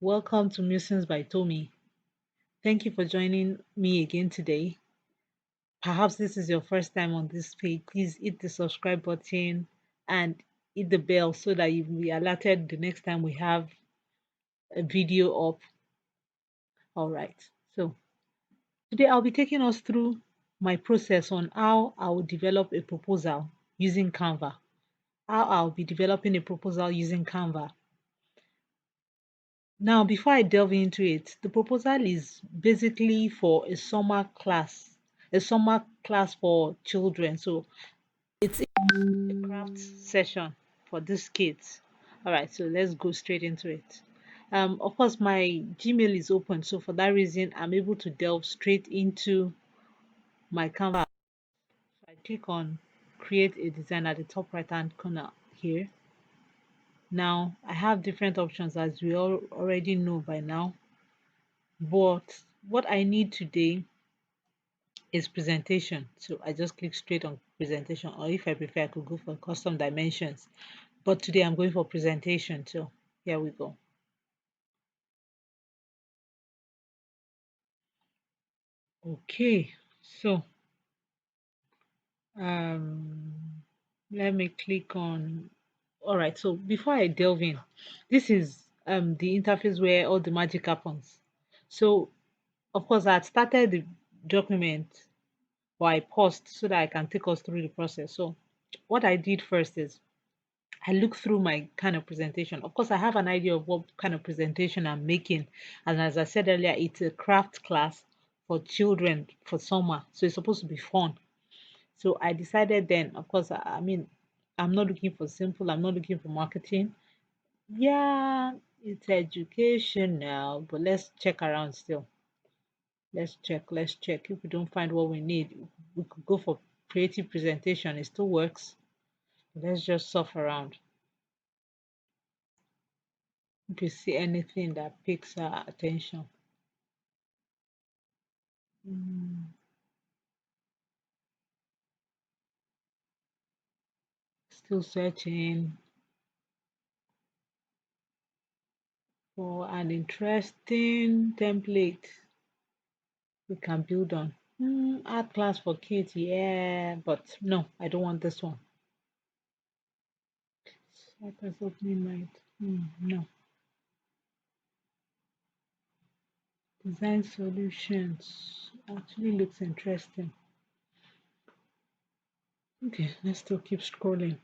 Welcome to Musings by Tomi. Thank you for joining me again today. Perhaps this is your first time on this page. Please hit the subscribe button and hit the bell so that you will be alerted the next time we have a video up. All right. So today I'll be taking us through my process on how I will develop a proposal using Canva. How I'll be developing a proposal using Canva. Now, before I delve into it, the proposal is basically for a summer class for children. So it's a craft session for these kids. All right, so let's go straight into it. Of course, my Gmail is open, so for that reason, I'm able to delve straight into my Canva. So I click on create a design at the top right hand corner here. Now, I have different options as we all already know by now. But what I need today is presentation. So I just click straight on presentation, or if I prefer, I could go for custom dimensions. But today I'm going for presentation. So here we go. Okay, so um, let me click on. All right, so before I delve in, this is the interface where all the magic happens. So of course I had started the document, or I paused so that I can take us through the process. So what I did first is I look through my kind of presentation. Of course, I have an idea of what kind of presentation I'm making. And as I said earlier, it's a craft class for children for summer. So it's supposed to be fun. So I decided then, of course, I mean, I'm not looking for simple, I'm not looking for marketing. Yeah, it's education now, but let's check around still. Let's check. If we don't find what we need, we could go for creative presentation. It still works. Let's just surf around. If you see anything that piques our attention. Mm, Still searching for an interesting template we can build on. Art class for kids, yeah, but no, I don't want this one. Cypress opening night. No. Design solutions actually looks interesting. Okay, let's still keep scrolling.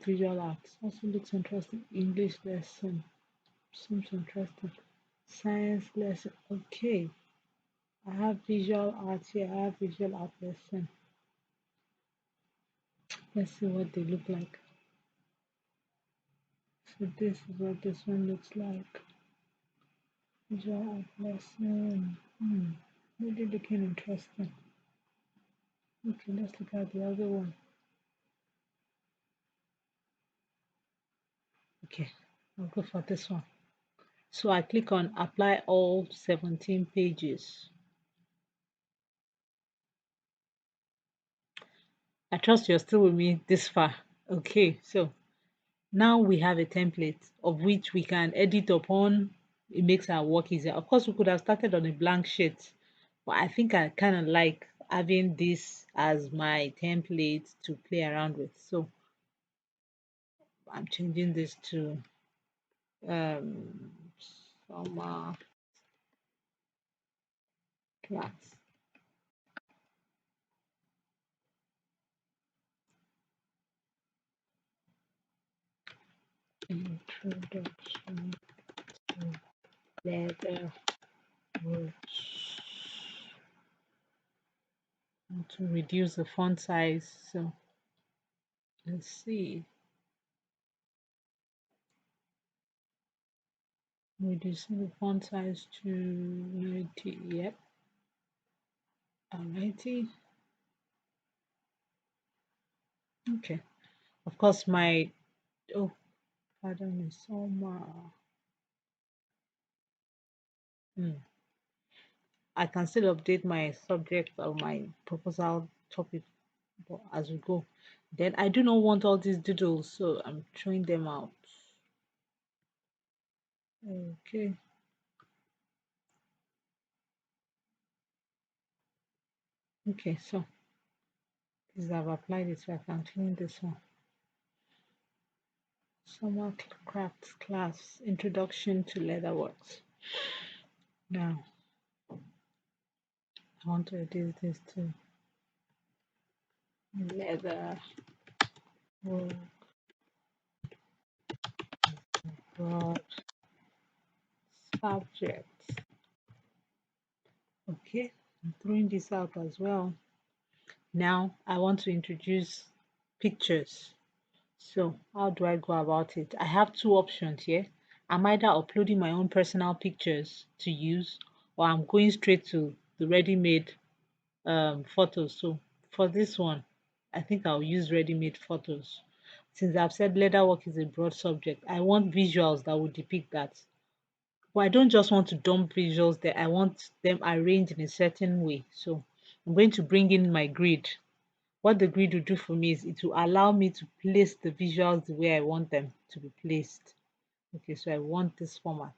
Visual arts also looks interesting. English lesson seems interesting. Science lesson, okay. I have visual art here. I have visual art lesson. Let's see what they look like. So this is what this one looks like. Visual art lesson. Really looking interesting. Okay, let's look at the other one. Okay, I'll go for this one. So I click on apply all 17 pages. I trust you're still with me this far. Okay, so now we have a template of which we can edit upon. It makes our work easier. Of course, we could have started on a blank sheet, but I think I kind of like having this as my template to play around with. So I'm changing this to um, summer class. Introduction to leather works. To reduce the font size. So let's see. Reducing the font size to 90. Yep. Alrighty. Okay. Of course, my oh, pardon me, Soma. Hmm. I can still update my subject or my proposal topic but as we go. Then I do not want all these doodles, so I'm throwing them out. Okay. Okay, so this I've applied it, so I can clean this one. Summer crafts class, introduction to leatherworks. Now I want to edit this to leather work broad subject. Okay, I'm throwing this out as well. Now I want to introduce pictures. So how do I go about it? I have two options here. I'm either uploading my own personal pictures to use, or I'm going straight to the ready-made photos. So for this one, I think I'll use ready-made photos. Since I've said leatherwork is a broad subject, I want visuals that will depict that. But I don't just want to dump visuals there. I want them arranged in a certain way. So I'm going to bring in my grid. What the grid will do for me is it will allow me to place the visuals the way I want them to be placed. Okay, so I want this format.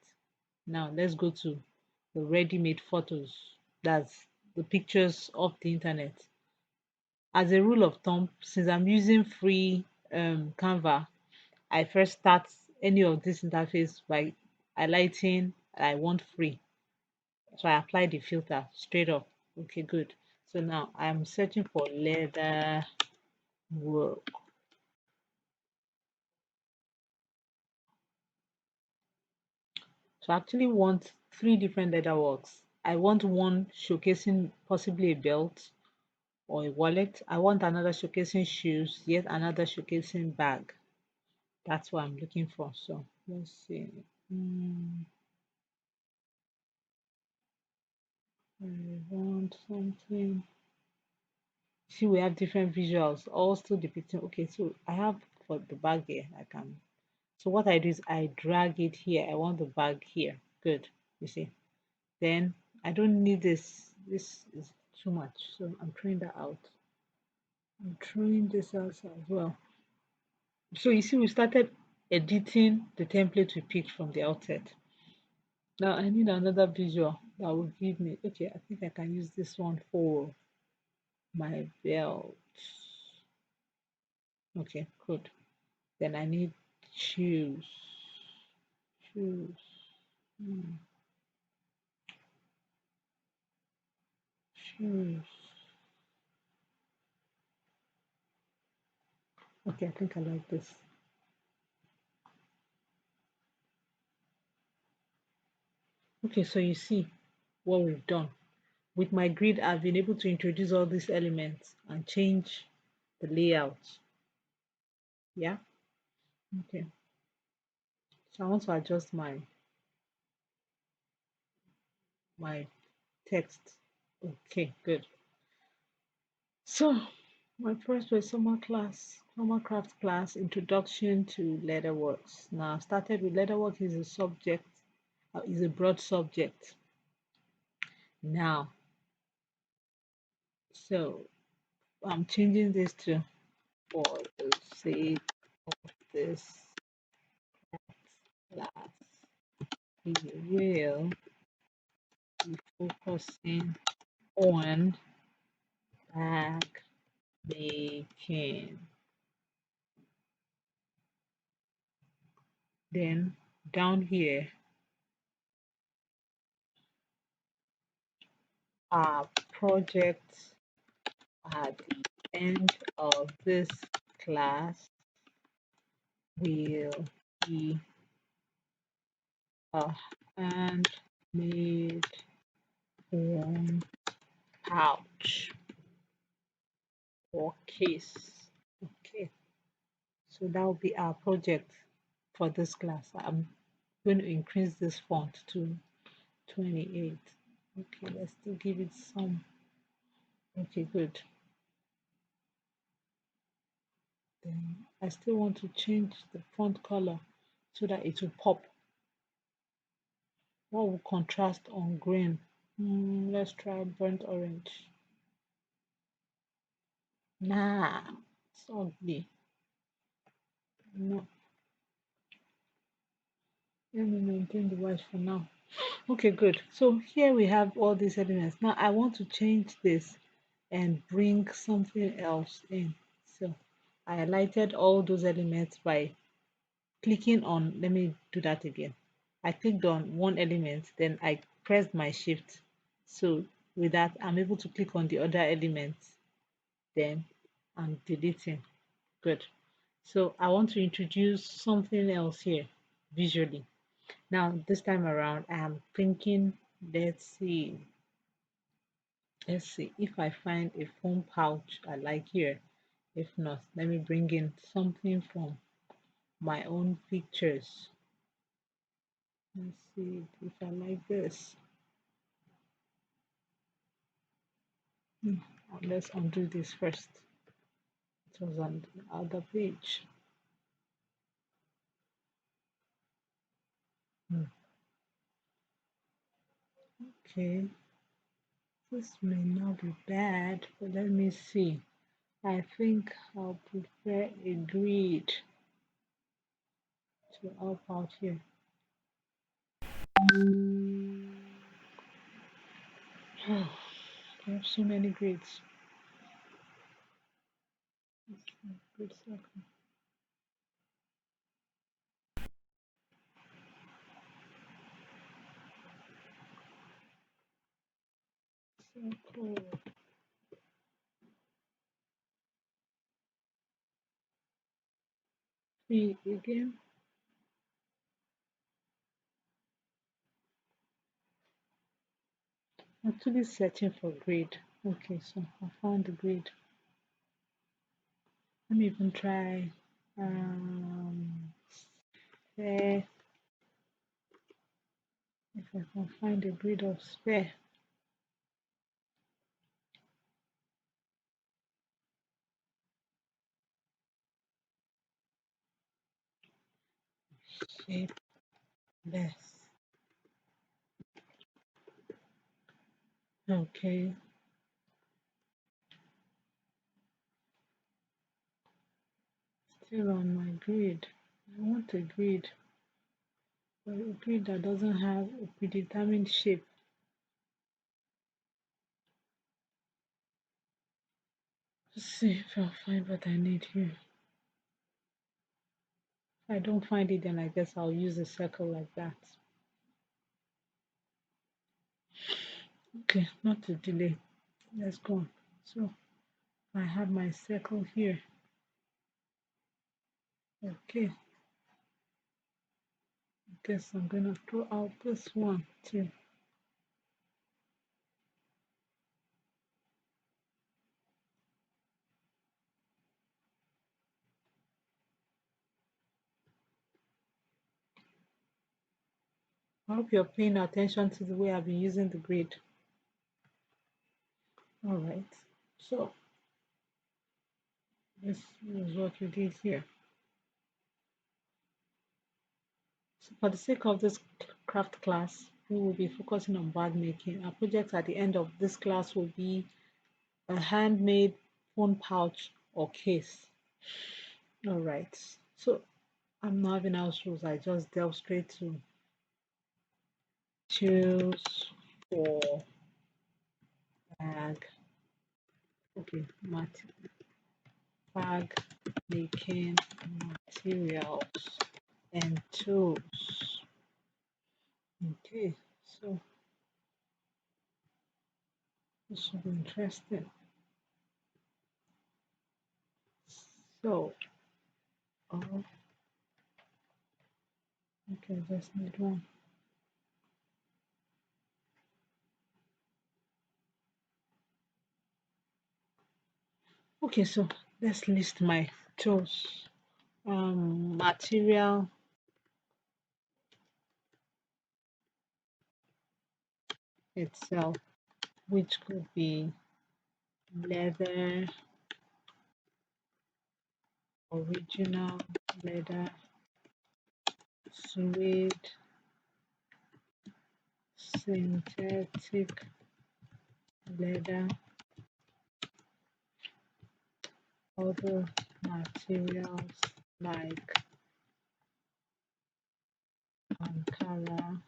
Now let's go to the ready-made photos. That's the pictures of the internet. As a rule of thumb, since I'm using free Canva, I first start any of this interface by highlighting I want free. So I apply the filter straight up. Okay, good. So now I'm searching for leather work. So I actually want three different leather works. I want one showcasing possibly a belt or a wallet. I want another showcasing shoes, yet another showcasing bag. That's what I'm looking for. So let's see. Mm, I want something. See, we have different visuals, all still depicting. Okay, so I have for the bag here. I can. So what I do is I drag it here. I want the bag here. Good. You see. Then I don't need this. This is too much. So I'm throwing that out. I'm throwing this out as well. So you see, we started editing the template we picked from the outset. Now I need another visual that will give me, okay, I think I can use this one for my belt. Okay, good. Then I need shoes. Shoes. Hmm, shoes. Okay, I think I like this. Okay, so you see what we've done. With my grid, I've been able to introduce all these elements and change the layout. Yeah, okay. So I want to adjust my text. Okay, good. So my first was summer craft class, introduction to leatherworks. Now I've started with leatherwork is a subject, is a broad subject. Now, so I'm changing this to for the sake of this class, we will be focusing on bag making. Then down here, our project at the end of this class will be a handmade phone pouch or case. Okay, so that will be our project for this class. I'm going to increase this font to 28. Okay, let's still give it some. Okay, good. Then I still want to change the font color so that it will pop. What will contrast on green? Let's try burnt orange. Nah, it's ugly. No, let me maintain the white for now. Okay, good. So here we have all these elements. Now I want to change this and bring something else in. So I highlighted all those elements by clicking on, let me do that again. I clicked on one element, then I pressed my shift. So with that, I'm able to click on the other elements, then I'm deleting. Good. So I want to introduce something else here visually. Now, this time around, I'm thinking, let's see if I find a phone pouch I like here. If not, let me bring in something from my own pictures. Let's see if I like this. Hmm, let's undo this first. It was on the other page. Hmm, okay, this may not be bad, but let me see. I think I'll prefer a grid to help out here. I have so many grids. Grid circle. Three again. Actually searching for grid. Okay, so I found the grid. Let me even try sphere. If I can find a grid of sphere. Shapeless. Okay. Still on my grid. I want a grid, but a grid that doesn't have a predetermined shape. Let's see if I'll find what I need here. If I don't find it, then I guess I'll use a circle like that. Okay, not to delay. Let's go. So I have my circle here. Okay, I guess I'm gonna throw out this one too. I hope you're paying attention to the way I've been using the grid. All right, so this is what we did here. So for the sake of this craft class, we will be focusing on bag making. Our project at the end of this class will be a handmade phone pouch or case. All right, so I'm not having house rules. I just delve straight to choose for bag. Okay, bag making materials and tools. Okay, so this will be interesting. So, oh, okay, just need one. Okay, so let's list my tools. Material itself, which could be leather, original leather, suede, synthetic leather, other materials like Ankara,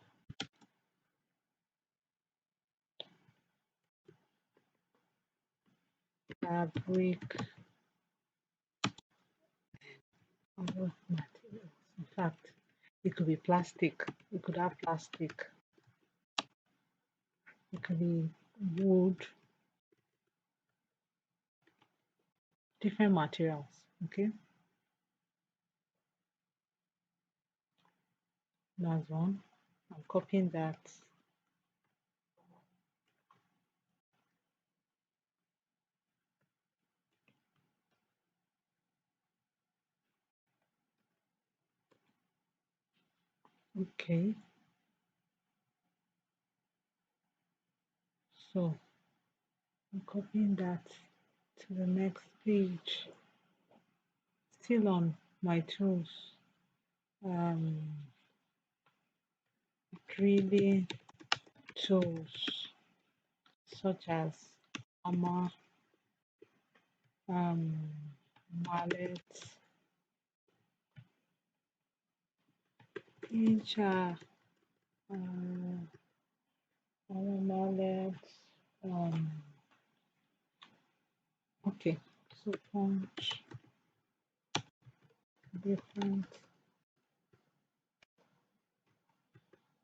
fabric, other materials. In fact, it could be plastic. It could have plastic. It could be wood, different materials. Okay, that's one. I'm copying that. Okay, so I'm copying that to the next page. Still on my tools. Um, drilling tools such as hammer, um, mallet, pincher, hammer, mallet. Um, okay, so punch different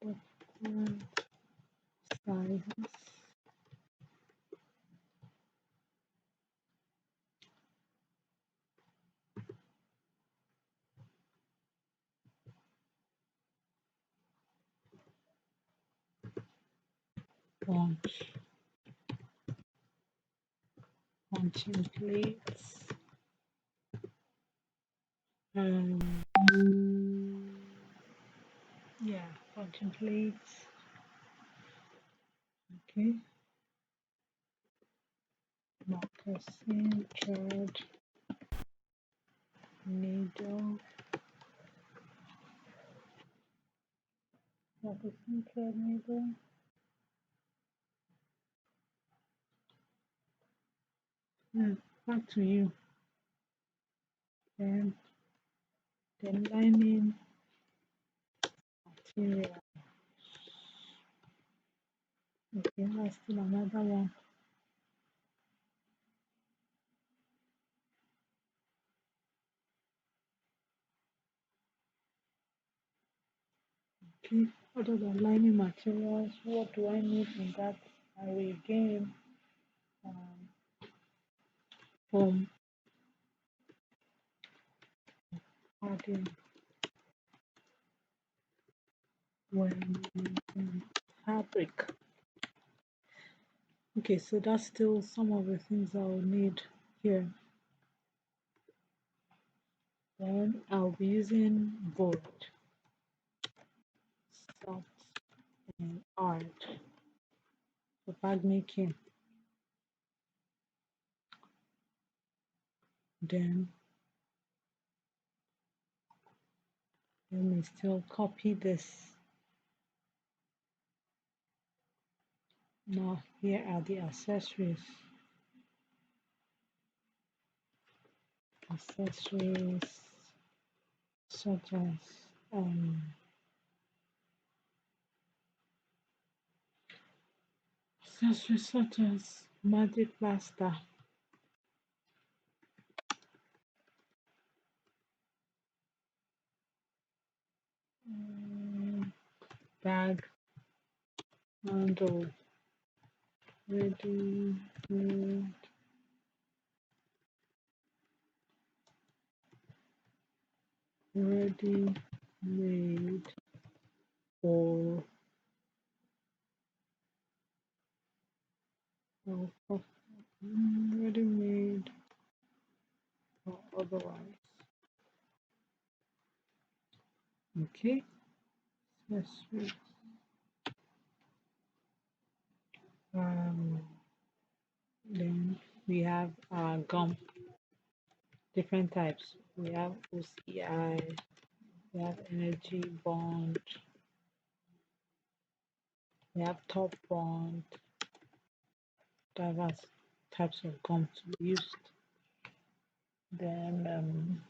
different sizes. Punch, punching plates. Um, yeah, punching plates. Okay, moccasin, thread, needle, moccasin, thread, needle. Yeah, back to you. Then, then lining material. Okay, that's still another one. Okay, other than lining materials, what do I need in that? I will again um, from adding when using fabric. Okay, so that's still some of the things I'll need here. Then I'll be using board, soft and art for bag making. Then let me still copy this. Now here are the accessories. Accessories such as um, accessories such as magic plaster, bag handle, ready made, ready made or ready made or otherwise. Okay, accessories. Um, then we have gum, different types. We have OCI, we have energy bond, we have top bond, diverse types of gum to be used. Then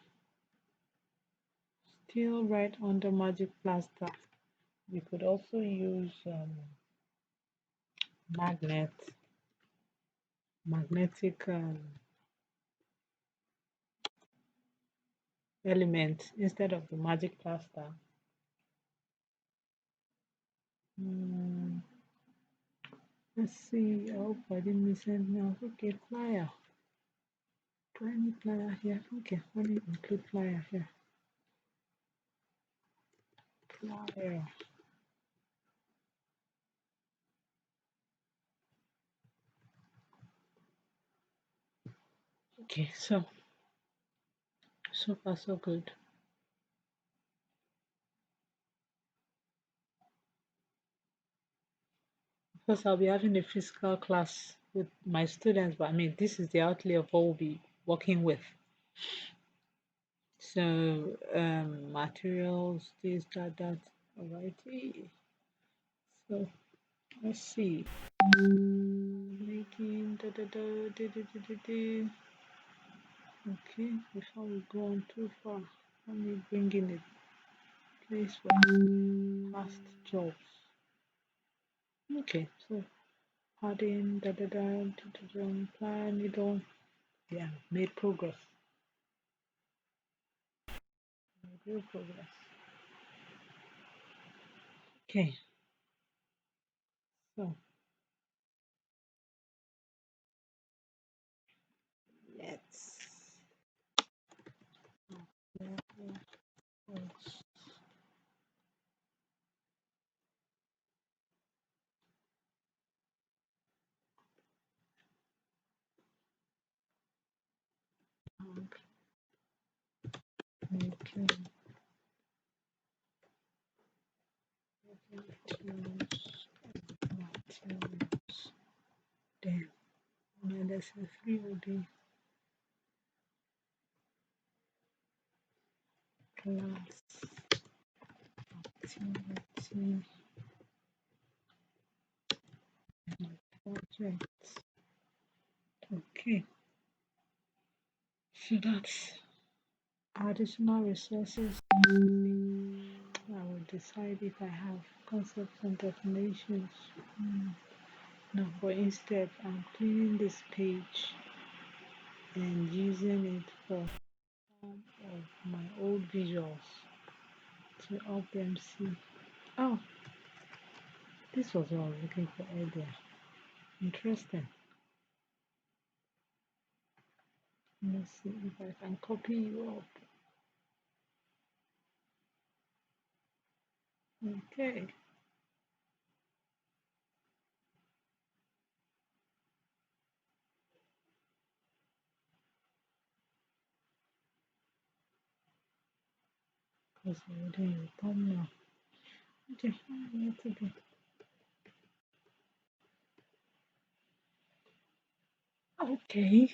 still right under magic plaster, we could also use magnet, magnetic element instead of the magic plaster. Mm, let's see. I hope I didn't miss anything else. Okay, flyer. Do I need flyer here? Okay, let me include flyer here. Flyer. Okay, so far so good. Of course, I'll be having a physical class with my students, but I mean, this is the outlay of what we'll be working with. So, materials, this, that, alrighty. So, let's see. Making Okay, before we go on too far, let me bring in a place for past jobs. Okay, so adding plan, you don't, yeah, made progress. Made real progress. Okay, so let's making materials, materials. Then minus 3 will be class activity project. Okay, so that's additional resources. I will decide if I have concepts and definitions. No, but instead I'm cleaning this page and using it for some of my old visuals to help them see. Oh, this was what I was looking for earlier. Interesting. Let's see if I can copy you up. Okay. Because we're doing a thumbnail. Okay, need to be. Okay,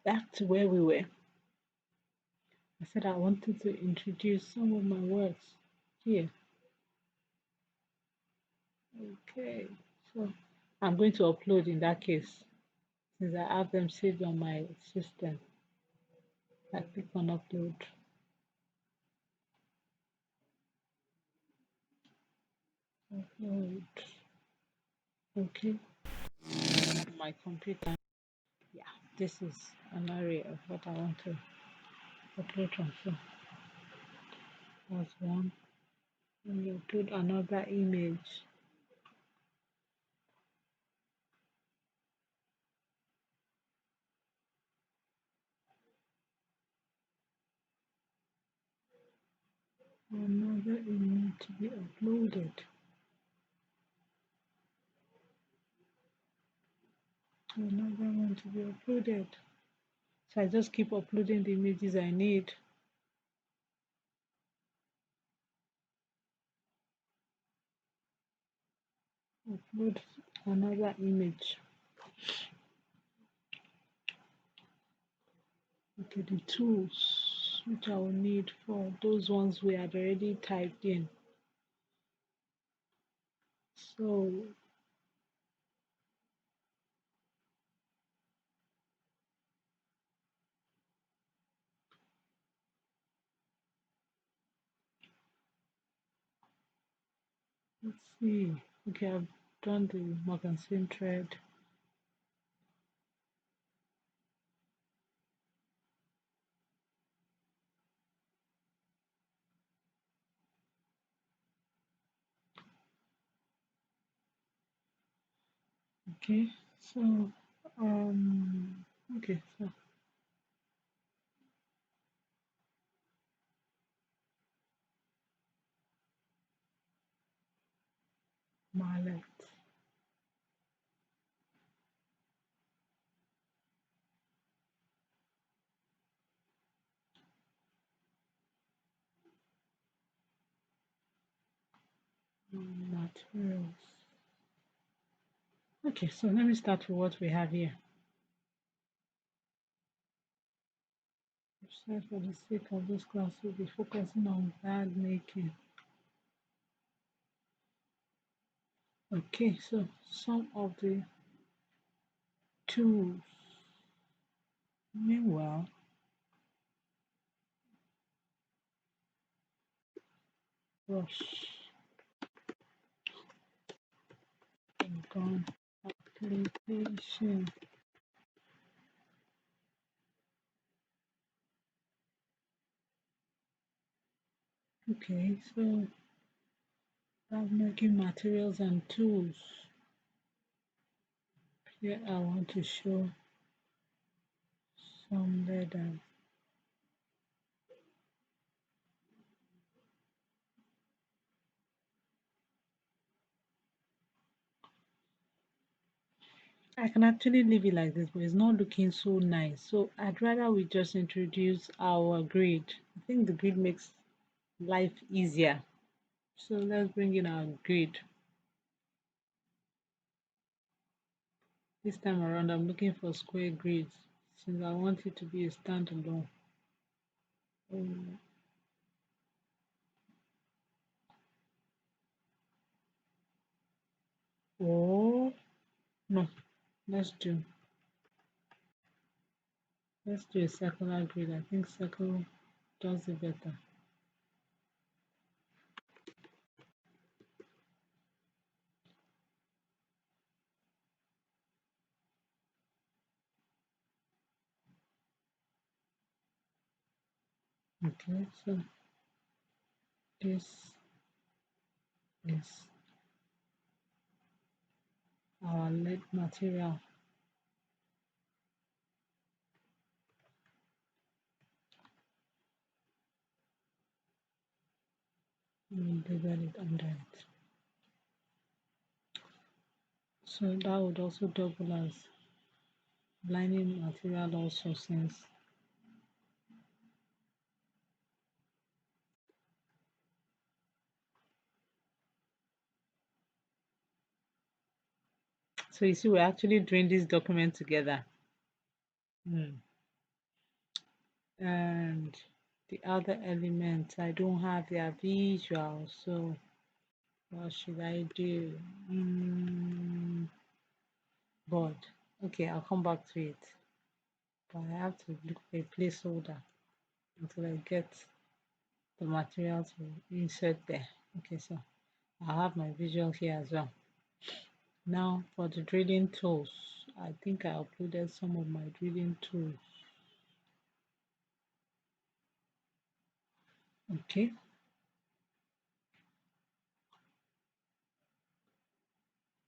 back to where we were. I said I wanted to introduce some of my works here. Okay, so I'm going to upload in that case since I have them saved on my system. I click on upload. Upload. Okay, my computer. Yeah, this is an area of what I want to upload from. So that's one. And you upload another image. Another image to be uploaded. Another one to be uploaded. So I just keep uploading the images I need. Upload another image. Okay, the tools which I will need for those ones we had already typed in. So Let's see. Okay, I've done the moccasin thread, okay. So okay, so mallet materials. Okay, so let me start with what we have here. So for the sake of this class, we'll be focusing on bag making. Okay, so some of the tools. Meanwhile, brush and gun application. Okay, so bag making materials and tools. Here I want to show some leather. I can actually leave it like this, but it's not looking so nice. So I'd rather we just introduce our grid. I think the grid makes life easier. So let's bring in our grid. This time around, I'm looking for square grids since I want it to be a standalone. Um, oh no, let's do let's do a circular grid. I think circle does it better. Okay, so this is our lead material. We'll label it under it. So that would also double as lining material also since so you see we're actually doing this document together. Hmm. And the other elements I don't have their visual, so what should I do? Board. Okay, I'll come back to it, but I have to look for a placeholder until I get the material to insert there. Okay, so I have my visual here as well. Now for the drilling tools, I think I uploaded some of my drilling tools. Okay,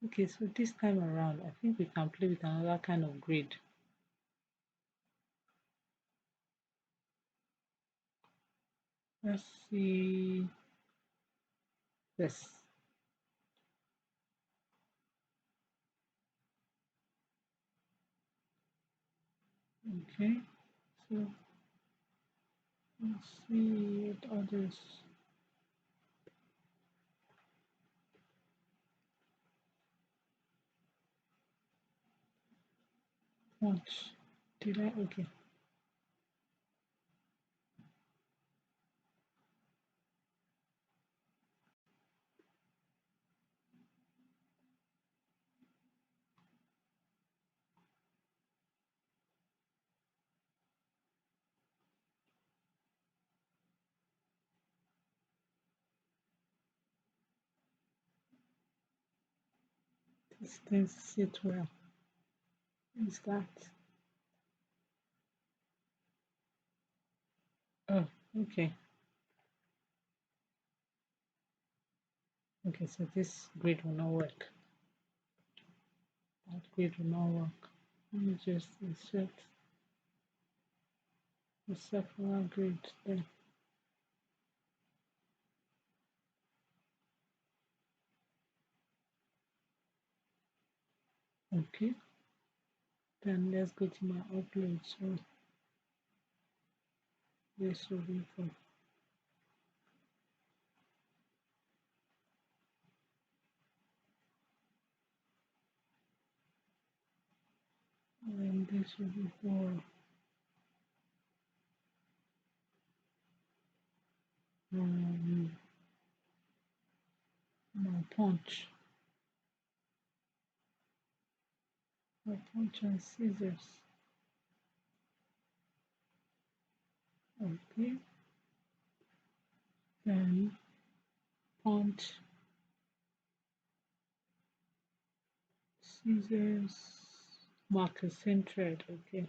okay, so this time around I think we can play with another kind of grid. Let's see this. Okay, so let's see what others. Watch. Did I? Okay. These things sit well. Is that? Oh, okay. Okay, so this grid will not work. That grid will not work. Let me just insert the circular grid there. Okay, then let's go to my upload. So this will be for, and this will be for um, my punch. My punch and scissors. Okay, then punch, scissors, marker centered. Okay.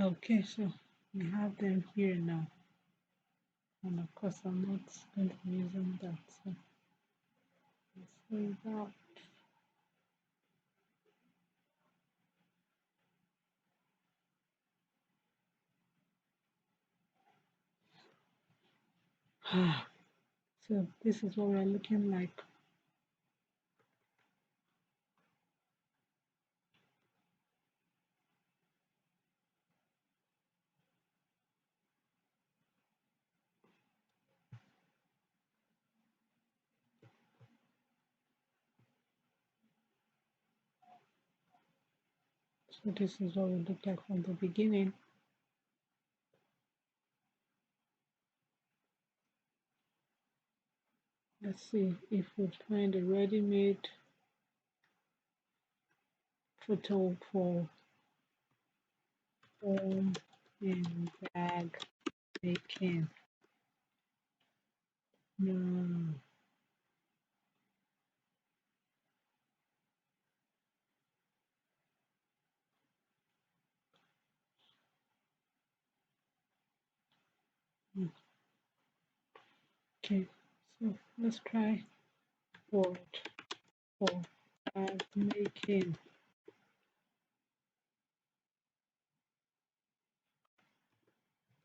Okay, so we have them here now. And of course, I'm not going to be using that. So let's save that. So this is what we're looking like. So this is what we look like from the beginning. Let's see if we find a ready-made photo for home and bag making. No. Okay, so let's try board for bag making.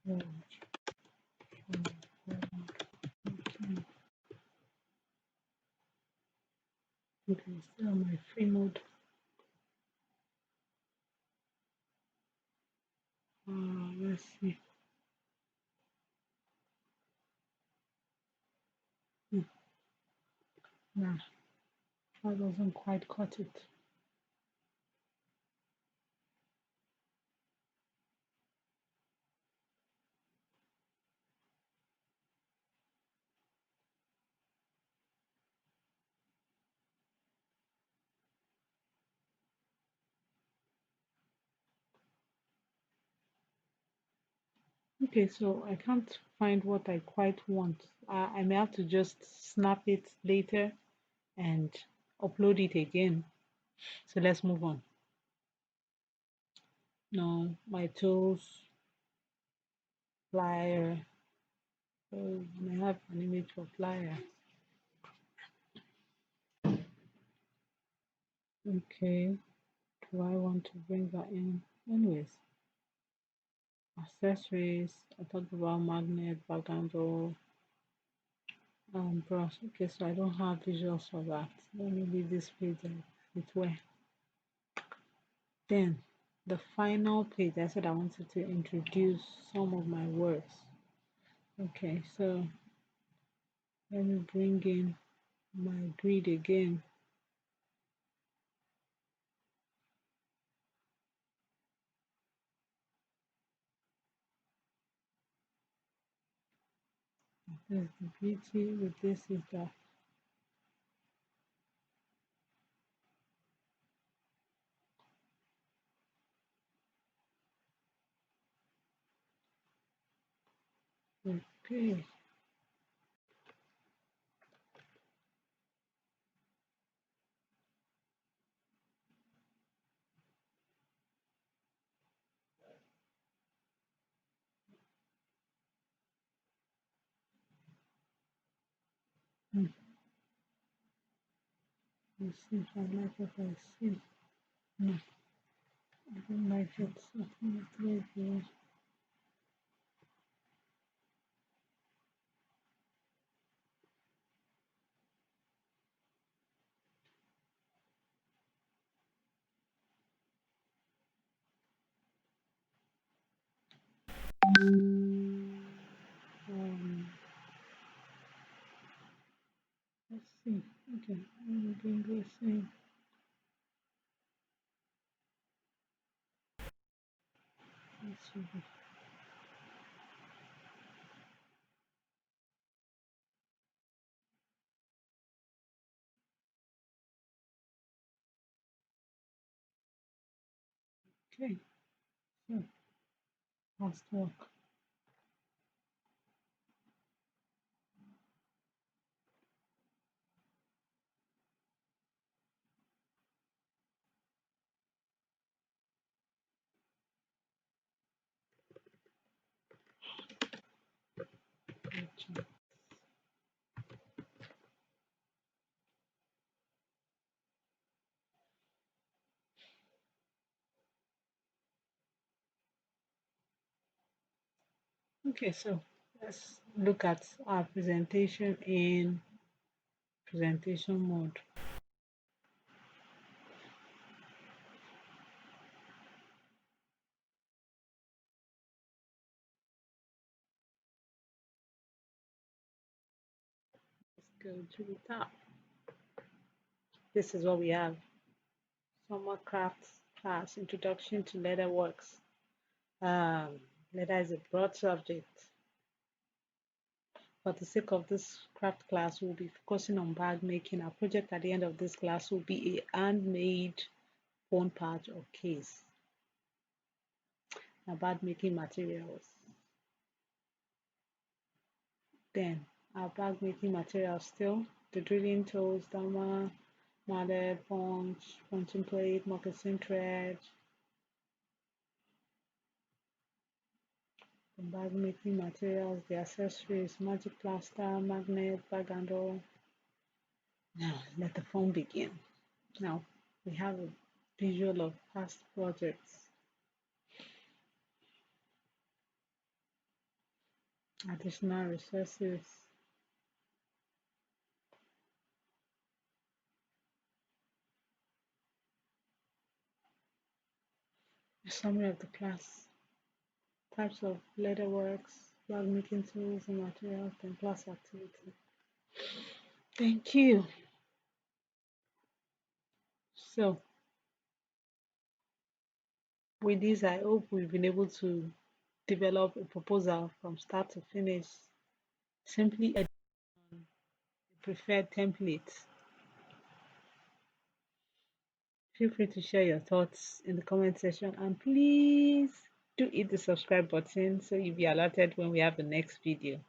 Board for bag making. Okay, still my free mode. Let's see. Nah, that doesn't quite cut it. Okay, so I can't find what I quite want. I may have to just snap it later and upload it again. So let's move on. No, my tools, flyer. Oh, I have an image for flyer. Okay, do I want to bring that in? Anyways, accessories. I talked about magnet, background or brush. Okay, so I don't have visuals for that. Let me leave this page it where. Then the final page, I said I wanted to introduce some of my words. Okay, so let me bring in my grid again. The beauty with this is that Okay. Hmm. Let's see if I like what I see. No, I don't like it. So let's go here. Um, let's see. Okay, I'm doing this thing. Let's see. Okay, so last work. Okay, so let's look at our presentation in presentation mode. Let's go to the top. This is what we have. Summer crafts class, introduction to leatherworks. Um, Leather is a broad subject. For the sake of this craft class, we'll be focusing on bag making. Our project at the end of this class will be a handmade phone pouch or case. About making materials. Then our bag making materials still the drilling tools, dama, mallet, punch, punching plate, moccasin thread, the bag making materials, the accessories, magic plaster, magnet, bag handle. Now let the fun begin. Now we have a visual of past projects, additional resources, a summary of the class, types of leatherworks, bag making tools and materials, then class activity. Thank you. So with this, I hope we've been able to develop a proposal from start to finish. Simply edit preferred templates. Feel free to share your thoughts in the comment section and please do hit the subscribe button so you'll be alerted when we have the next video.